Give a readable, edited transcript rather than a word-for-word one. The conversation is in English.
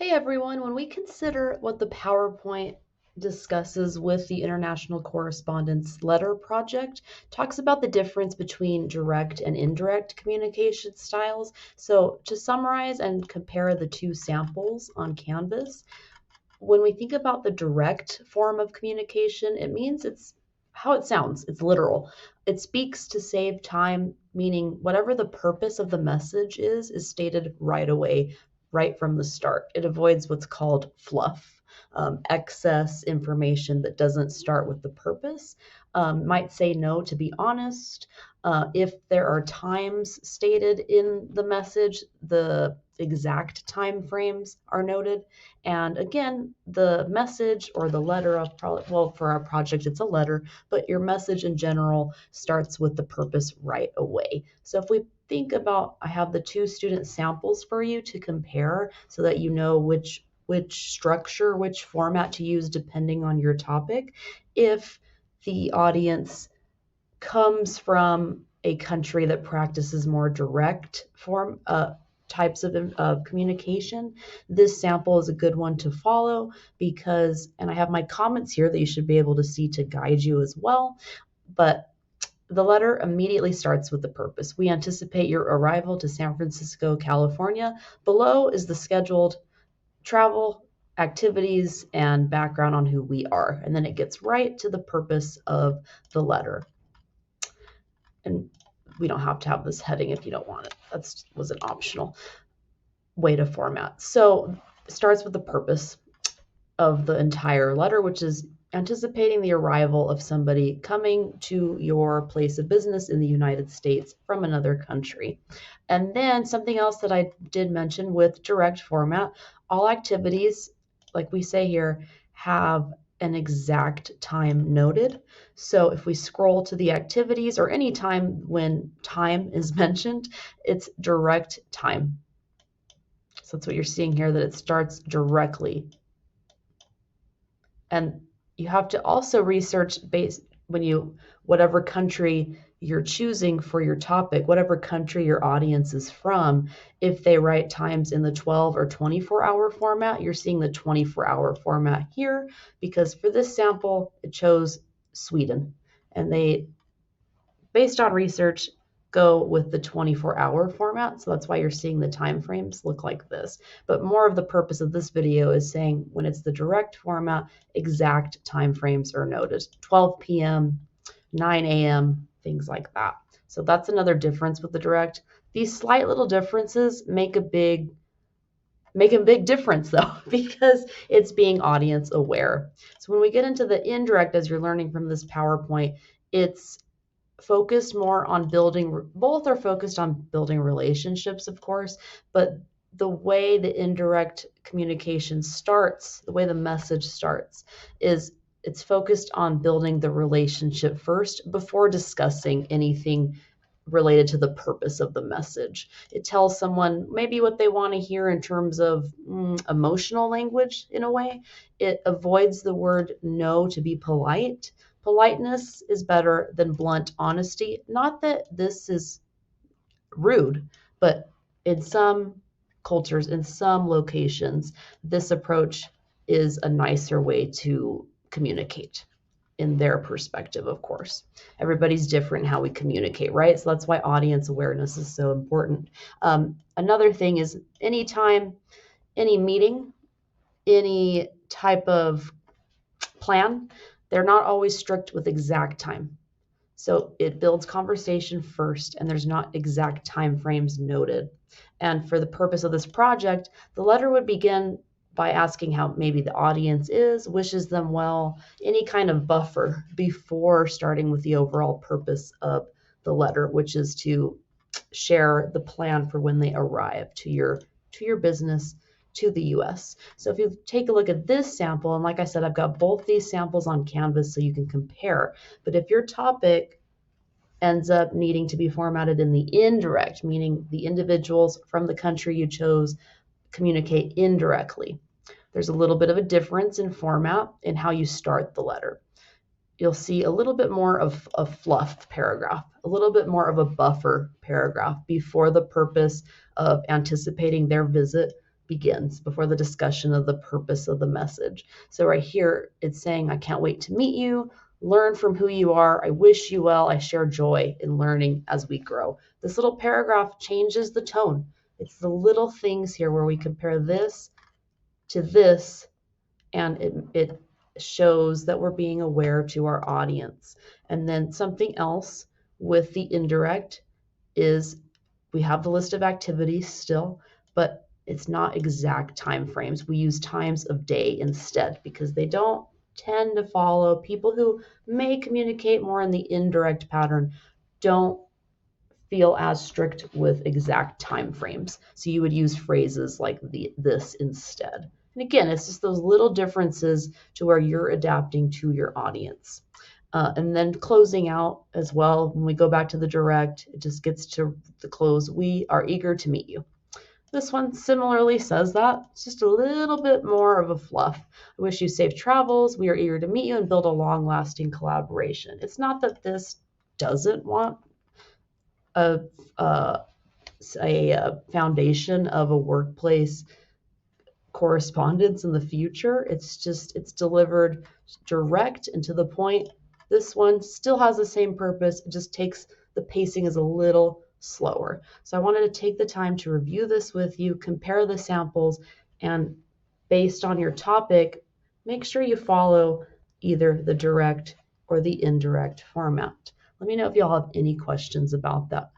Hey everyone, when we consider what the PowerPoint discusses with the International Correspondence Letter Project, talks about the difference between direct and indirect communication styles. So to summarize and compare the two samples on Canvas, when we think about the direct form of communication, it means it's how it sounds. It's literal. It speaks to save time, meaning whatever the purpose of the message is stated right away, right from the start. It avoids what's called fluff, excess information that doesn't start with the purpose. Might say no to be honest. If there are times stated in the message, the exact time frames are noted. And again, the message or the letter of, well, for our project, it's a letter, but your message in general starts with the purpose right away. So if we think about, I have the two student samples for you to compare so that you know which structure, which format to use depending on your topic. If the audience comes from a country that practices more direct form types of communication, this sample is a good one to follow because, and I have my comments here that you should be able to see to guide you as well, but the letter immediately starts with the purpose. We anticipate your arrival to San Francisco, California. Below is the scheduled travel, activities, and background on who we are. And then it gets right to the purpose of the letter. And we don't have to have this heading if you don't want it. That was an optional way to format. So it starts with the purpose of the entire letter, which is anticipating the arrival of somebody coming to your place of business in the United States from another country. And then something else that I did mention with direct format, all activities, like we say here, have an exact time noted. So if we scroll to the activities or any time when time is mentioned, it's direct time. So that's what you're seeing here, that it starts directly. And you have to also research based when you, whatever country you're choosing for your topic, whatever country your audience is from, if they write times in the 12 or 24-hour format, you're seeing the 24-hour format here because for this sample, it chose Sweden. And they, based on research, go with the 24-hour format. So that's why you're seeing the time frames look like this. But more of the purpose of this video is saying when it's the direct format, exact time frames are noted. 12 p.m., 9 a.m., things like that. So that's another difference with the direct. These slight little differences make a big difference though, because it's being audience aware. So when we get into the indirect, as you're learning from this PowerPoint, it's focused more on building, both are focused on building relationships, of course, but the way the indirect communication starts, the way the message starts, is it's focused on building the relationship first before discussing anything related to the purpose of the message. It tells someone maybe what they want to hear in terms of emotional language in a way. It avoids the word no to be polite. Politeness is better than blunt honesty. Not that this is rude, but in some cultures, in some locations, this approach is a nicer way to communicate in their perspective, of course. Everybody's different in how we communicate, right? So that's why audience awareness is so important. Another thing is anytime, any meeting, any type of plan, they're not always strict with exact time. So it builds conversation first, and there's not exact time frames noted. And for the purpose of this project, the letter would begin by asking how maybe the audience is, wishes them well, any kind of buffer before starting with the overall purpose of the letter, which is to share the plan for when they arrive to your business, to the US. So if you take a look at this sample, and like I said, I've got both these samples on Canvas so you can compare. But if your topic ends up needing to be formatted in the indirect, meaning the individuals from the country you chose communicate indirectly, there's a little bit of a difference in format in how you start the letter. You'll see a little bit more of a fluff paragraph, a little bit more of a buffer paragraph before the purpose of anticipating their visit begins, before the discussion of the purpose of the message. So right here, it's saying, I can't wait to meet you, learn from who you are, I wish you well, I share joy in learning as we grow. This little paragraph changes the tone. It's the little things here where we compare this to this, and it shows that we're being aware to our audience. And then something else with the indirect is we have the list of activities still, but it's not exact time frames. We use times of day instead because they don't tend to follow. People who may communicate more in the indirect pattern don't feel as strict with exact time frames. So you would use phrases like this instead. And again, it's just those little differences to where you're adapting to your audience. And then closing out as well, when we go back to the direct, it just gets to the close. We are eager to meet you. This one similarly says that. It's just a little bit more of a fluff. I wish you safe travels. We are eager to meet you and build a long-lasting collaboration. It's not that this doesn't want a, a foundation of a workplace correspondence in the future. It's delivered direct and to the point. This one still has the same purpose. It just takes, the pacing is a little slower. So I wanted to take the time to review this with you, compare the samples, and based on your topic, make sure you follow either the direct or the indirect format. Let me know if y'all have any questions about that.